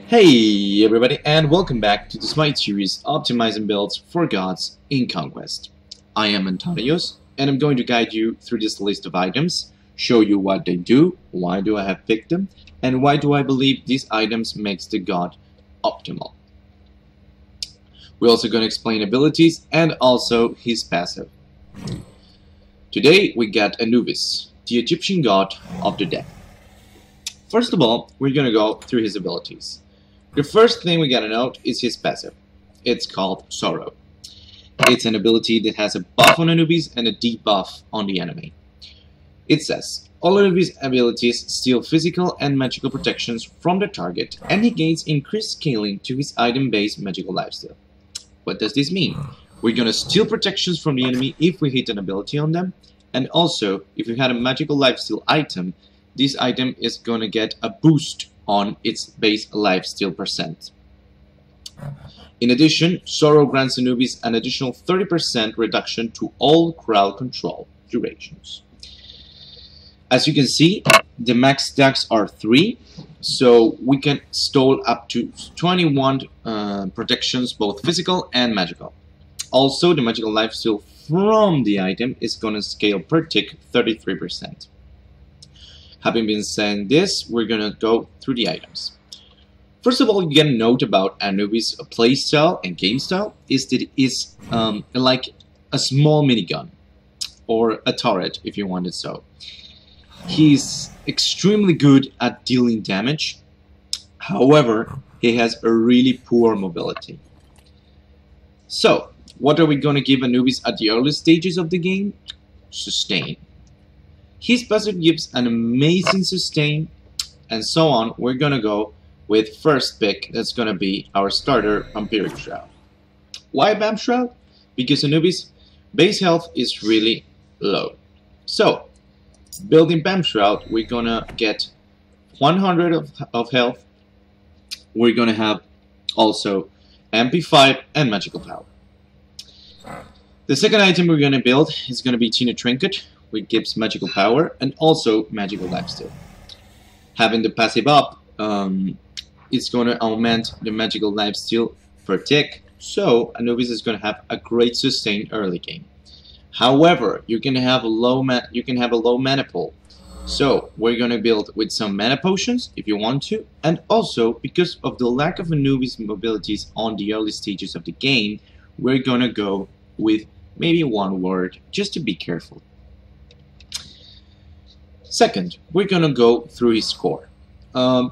Hey everybody, and welcome back to the Smite series optimizing builds for gods in Conquest. I am Antonios, and I'm going to guide you through this list of items, show you what they do, why do I have picked them, and why do I believe these items makes the god optimal. We're also going to explain abilities and also his passive. Today we got Anubis, the Egyptian god of the dead. First of all, we're going to go through his abilities. The first thing we gotta note is his passive. It's called Sorrow. It's an ability that has a buff on Anubis and a debuff on the enemy. It says, all Anubis abilities steal physical and magical protections from the target, and he gains increased scaling to his item-based magical lifesteal. What does this mean? We're gonna steal protections from the enemy if we hit an ability on them, and also, if you had a magical lifesteal item, this item is gonna get a boost on its base lifesteal percent. In addition, Sorrow grants Anubis an additional 30% reduction to all crowd control durations. As you can see, the max stacks are 3, so we can stall up to 21 protections, both physical and magical. Also, the magical lifesteal from the item is going to scale per tick 33%. Having been saying this, we're gonna go through the items. First of all, you get a note about Anubis' playstyle and game style is that it is like a small minigun or a turret, if you want it so. He's extremely good at dealing damage. However, he has a really poor mobility. So, what are we gonna give Anubis at the early stages of the game? Sustain. His passive gives an amazing sustain, and so on. We're gonna go with first pick. That's gonna be our starter, Vampiric Shroud. Why Vamp Shroud? Because Anubis' base health is really low. So, building Vamp Shroud, we're gonna get 100 of health. We're gonna have also MP5 and magical power. The second item we're gonna build is gonna be Tina Trinket, which gives magical power and also magical lifesteal. Having the passive up, it's going to augment the magical lifesteal per tick, so Anubis is going to have a great sustain early game. However, you can have a low mana pool, so we're going to build with some mana potions if you want to, and also because of the lack of Anubis mobilities on the early stages of the game, we're going to go with maybe one word just to be careful. Second, we're gonna go through his core.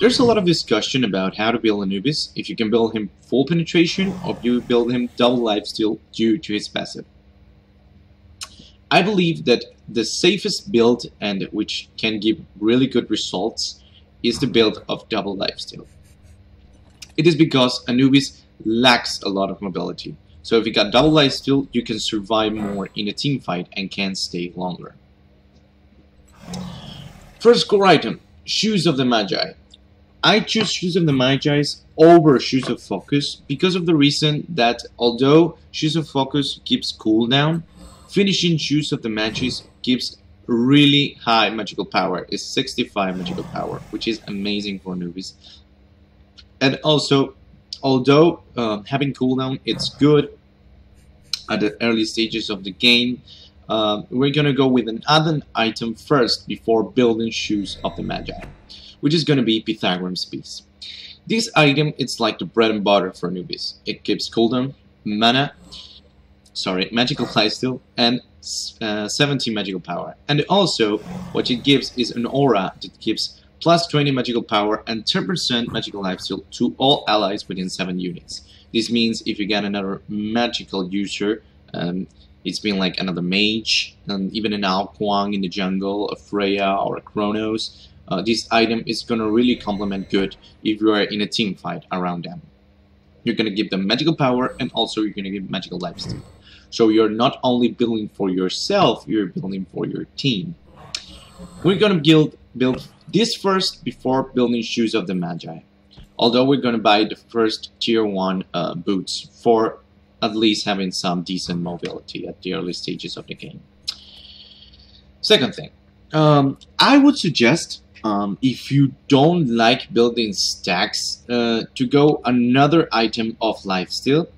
There's a lot of discussion about how to build Anubis, if you can build him full penetration or if you build him double lifesteal due to his passive. I believe that the safest build, and which can give really good results, is the build of double lifesteal. It is because Anubis lacks a lot of mobility. So if you got double lifesteal, you can survive more in a team fight and can stay longer. First core item, Shoes of the Magi. I choose Shoes of the Magi over Shoes of Focus because of the reason that although Shoes of Focus gives cooldown, finishing Shoes of the Magi gives really high magical power. It's 65 magical power, which is amazing for Anubis. And also, although having cooldown, it's good at the early stages of the game. We're gonna go with another item first before building Shoes of the Magi, which is gonna be Pythagorean's Piece. This item, it's like the bread and butter for Anubis. It gives cooldown, magical lifesteal, and 70 magical power. And also, what it gives is an aura that gives plus 20 magical power and 10% magical lifesteal to all allies within 7 units. This means if you get another magical user, it's been like another mage, and even an Ao Kuang in the jungle, a Freya or a Kronos. This item is going to really complement good if you are in a team fight around them. You're going to give them magical power and also you're going to give magical lifesteal. So you're not only building for yourself, you're building for your team. We're going to build this first before building Shoes of the Magi. Although we're going to buy the first tier 1 boots for at least having some decent mobility at the early stages of the game. Second thing, I would suggest if you don't like building stacks, to go another item of lifesteal.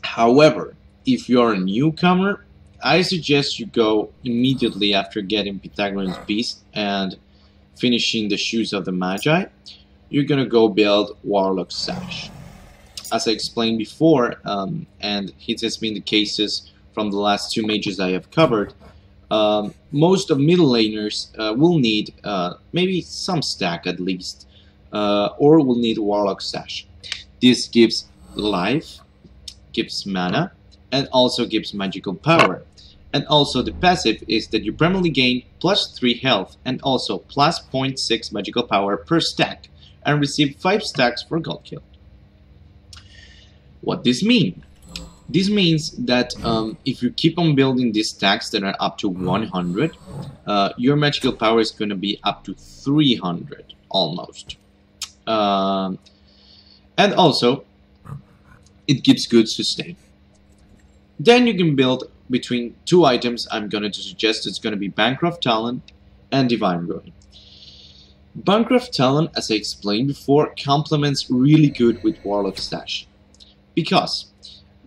However, if you're a newcomer, I suggest you go immediately after getting Pythagorean's Beast and finishing the Shoes of the Magi. You're gonna go build Warlock's Sash. As I explained before, and it has been the cases from the last two mages I have covered, most of middle laners will need maybe some stack at least, or will need Warlock's Sash. This gives life, gives mana, and also gives magical power. And also the passive is that you permanently gain +3 health and also +0.6 magical power per stack and receive 5 stacks for gold kill. What this means? This means that if you keep on building these stacks that are up to 100, your magical power is going to be up to 300 almost. And also it gives good sustain. Then you can build between two items I'm going to suggest. It's going to be Bancroft Talon and Divine Ruin. Bancroft Talon, as I explained before, complements really good with Warlock Sash. Because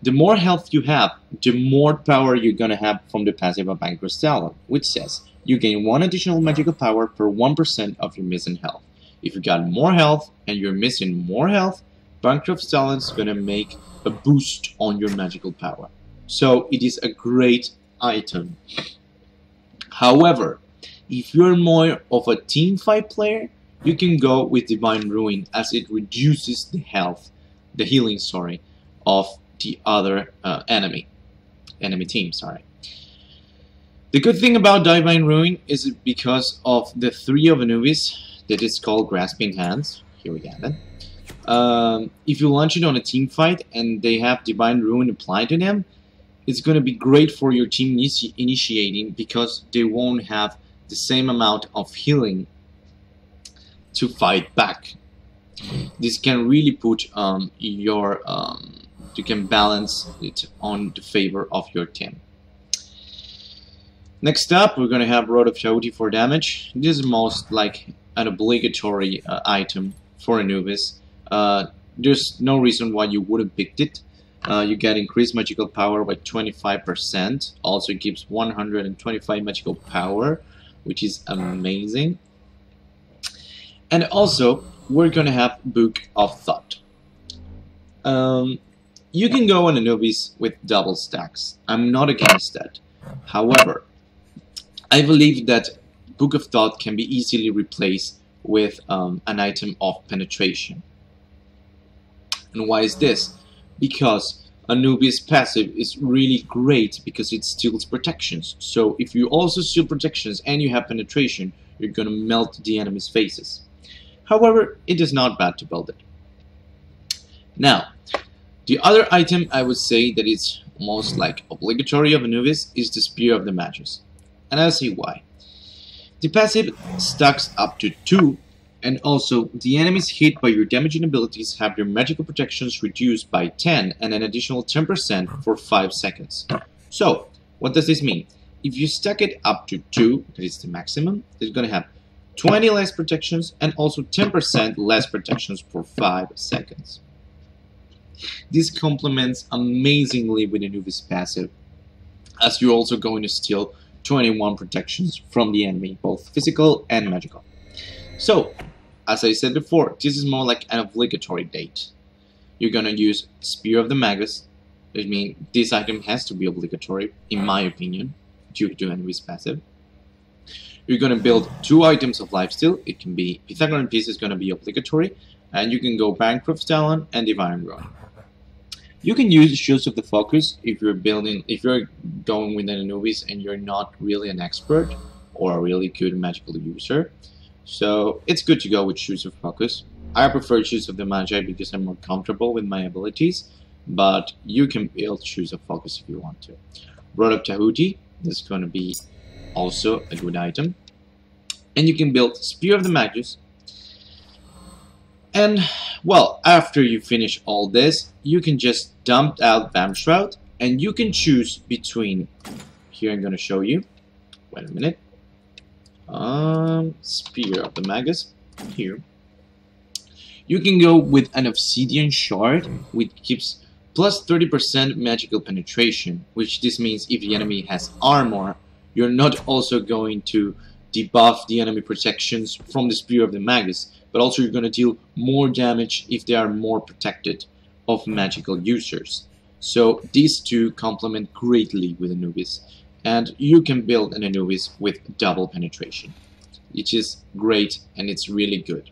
the more health you have, the more power you're going to have from the passive of Bancroft Talon, which says you gain 1 additional magical power per 1% of your missing health. If you got more health and you're missing more health, Bancroft Talon is going to make a boost on your magical power. So it is a great item. However, if you're more of a team fight player, you can go with Divine Ruin as it reduces the health, the healing, sorry, of the other enemy team, sorry. The good thing about Divine Ruin is because of the 3 of Anubis that is called Grasping Hands. Here we got it. If you launch it on a team fight and they have Divine Ruin applied to them, it's going to be great for your team initiating because they won't have the same amount of healing to fight back. This can really put you can balance it on the favor of your team. Next up, we're going to have Rod of Tahuti for damage. This is most like an obligatory item for Anubis. There's no reason why you wouldn't pick it. You get increased magical power by 25%. Also gives 125 magical power, which is amazing. And also, we're going to have Book of Thought. You can go on Anubis with double stacks. I'm not against that. However, I believe that Book of Thought can be easily replaced with an item of penetration. And why is this? Because Anubis passive is really great because it steals protections. So if you also steal protections and you have penetration, you're gonna melt the enemy's faces. However, it is not bad to build it. Now, the other item I would say that is most like obligatory of Anubis is the Spear of the Magus. And I'll see why. The passive stacks up to 2. And also, the enemies hit by your damaging abilities have their magical protections reduced by 10 and an additional 10% for 5 seconds. So, what does this mean? If you stack it up to 2, that is the maximum, it's going to have 20 less protections and also 10% less protections for 5 seconds. This complements amazingly with Anubis passive, as you're also going to steal 21 protections from the enemy, both physical and magical. So, as I said before, this is more like an obligatory date. You're gonna use Spear of the Magus. I mean, this item has to be obligatory, in my opinion, due to Anubis passive. You're gonna build 2 items of lifesteal. It can be Pythagorean Piece is gonna be obligatory, and you can go Bancroft Talon and Divine Ruin. You can use Shoes of the Focus if you're going with an Anubis and you're not really an expert or a really good magical user. So it's good to go with Shoes of Focus. I prefer Shoes of the Magi because I'm more comfortable with my abilities, but you can build Shoes of Focus if you want to. Rod of Tahuti is going to be also a good item. And you can build Spear of the Magus. And, well, after you finish all this, you can just dump out Vamp Shroud, and you can choose between, here I'm going to show you, wait a minute. Spear of the Magus here. You can go with an obsidian shard, which gives plus 30% magical penetration, which this means if the enemy has armor, you're not also going to debuff the enemy protections from the Spear of the Magus, but also you're going to deal more damage if they are more protected of magical users. So these two complement greatly with Anubis, and you can build an Anubis with double penetration, which is great and it's really good.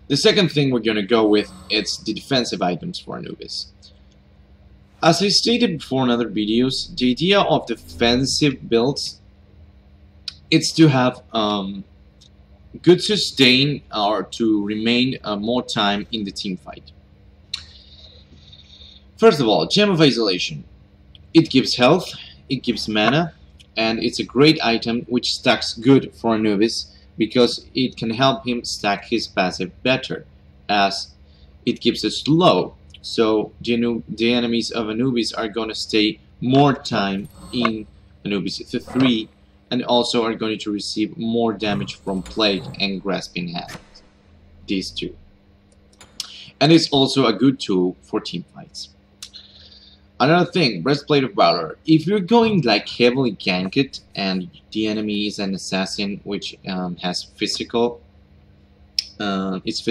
The second thing we're going to go with is the defensive items for Anubis. As I stated before in other videos, the idea of defensive builds is to have good sustain or to remain more time in the team fight. First of all, Gem of Isolation. It gives health, it gives mana, and it's a great item which stacks good for Anubis because it can help him stack his passive better, as it gives a slow. So the enemies of Anubis are going to stay more time in Anubis 3 and also are going to receive more damage from Plague and Grasping Hand. These two. And it's also a good tool for team fights. Another thing, Breastplate of Valor. If you're going like heavily ganked and the enemy is an assassin which has physical, it's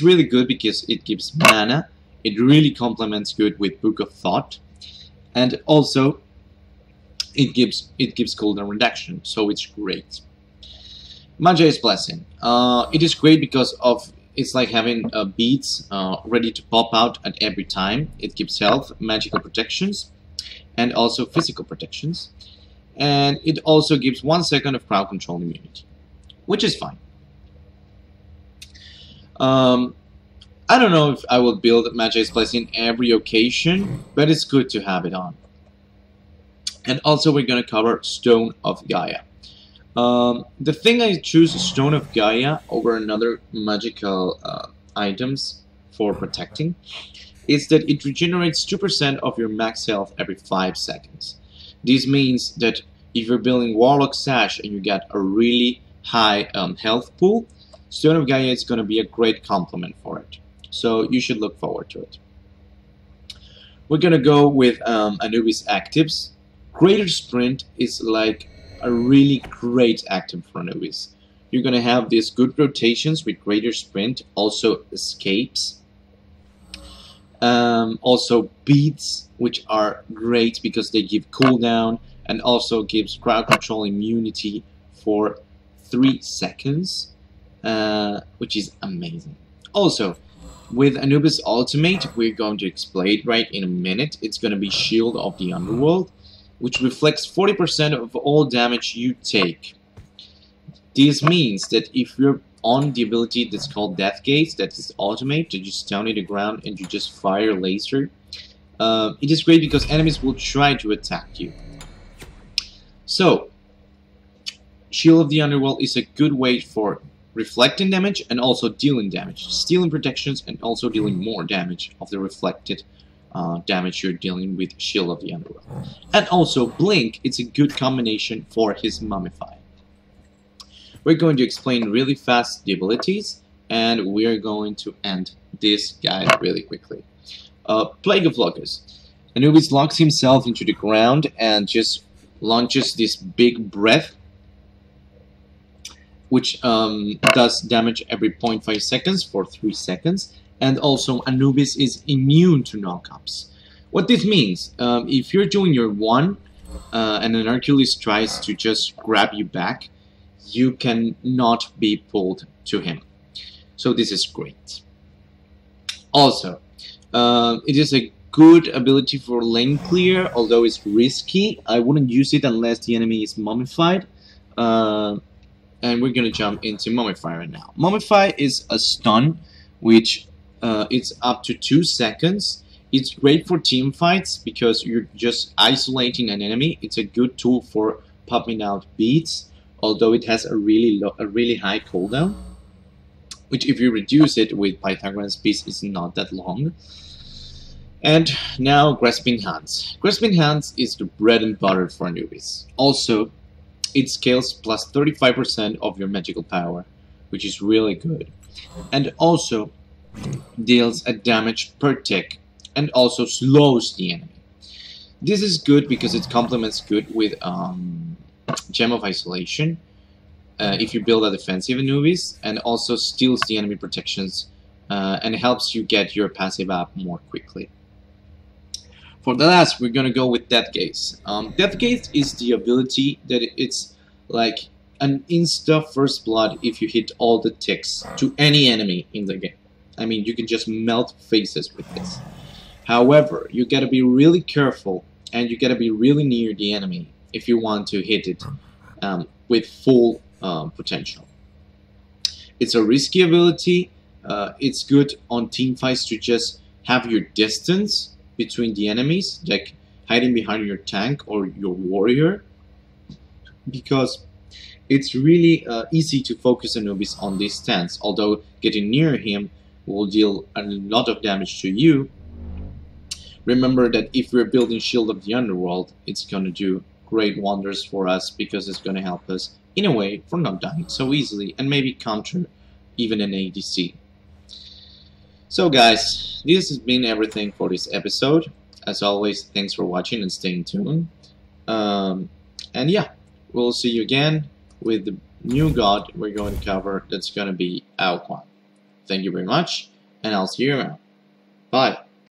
really good because it gives mana. It really complements good with Book of Thought, and also it gives cooldown reduction, so it's great. Magi's Blessing. It is great because of it's like having beads ready to pop out at every time. It gives health, magical protections, and also physical protections. And it also gives 1 second of crowd control immunity, which is fine. I don't know if I will build Magi's Blessing every occasion, but it's good to have it on. And also we're going to cover Stone of Gaia. The thing I choose Stone of Gaia over another magical items for protecting is that it regenerates 2% of your max health every 5 seconds. This means that if you're building Warlock Sash and you get a really high health pool, Stone of Gaia is going to be a great complement for it. So you should look forward to it. We're going to go with Anubis actives. Greater Sprint is like a really great active for Anubis. You're going to have these good rotations with Greater Sprint, also escapes, also beats, which are great because they give cooldown, and also gives crowd control immunity for 3 seconds, which is amazing. Also, with Anubis Ultimate, we're going to explain right in a minute. It's going to be Shield of the Underworld, which reflects 40% of all damage you take. This means that if you're on the ability that's called Death Gaze, that is ultimate, that you stone to the ground and you just fire laser, it is great because enemies will try to attack you. So, Shield of the Underworld is a good way for reflecting damage and also dealing damage, stealing protections and also dealing more damage of the reflected damage you're dealing with Shield of the Underworld. And also Blink, it's a good combination for his Mummify. We're going to explain really fast the abilities, and we're going to end this guide really quickly. Plague of Locusts. Anubis locks himself into the ground and just launches this big breath, which does damage every 0.5 seconds for 3 seconds. And also Anubis is immune to knockups. What this means, if you're doing your 1 and an Hercules tries to just grab you back, you cannot be pulled to him. So this is great. Also, it is a good ability for lane clear, although it's risky. I wouldn't use it unless the enemy is mummified. And we're gonna jump into Mummify right now. Mummify is a stun, which it's up to 2 seconds. It's great for team fights because you're just isolating an enemy. It's a good tool for popping out beats, although it has a really high cooldown, which if you reduce it with Pythagorean Piece is not that long. And now Grasping Hands. Grasping Hands is the bread and butter for Anubis. Also, it scales plus 35% of your magical power, which is really good. And also deals a damage per tick and also slows the enemy. This is good because it complements good with Gem of Isolation if you build a defensive Anubis, and also steals the enemy protections and helps you get your passive up more quickly. For the last, we're gonna go with Death Gaze. Death Gaze is the ability that it's like an insta first blood if you hit all the ticks to any enemy in the game. I mean, you can just melt faces with this. However, you gotta be really careful and you gotta be really near the enemy if you want to hit it with full potential. It's a risky ability. It's good on team fights to just have your distance between the enemies, like hiding behind your tank or your warrior, because it's really easy to focus Anubis on this stance, although getting near him will deal a lot of damage to you. Remember that if we're building Shield of the Underworld, it's going to do great wonders for us because it's going to help us, in a way, from not dying so easily and maybe counter even an ADC. So guys, this has been everything for this episode. As always, thanks for watching and staying tuned. And yeah, we'll see you again with the new god we're going to cover. That's going to be Alquan. Thank you very much, and I'll see you around. Bye.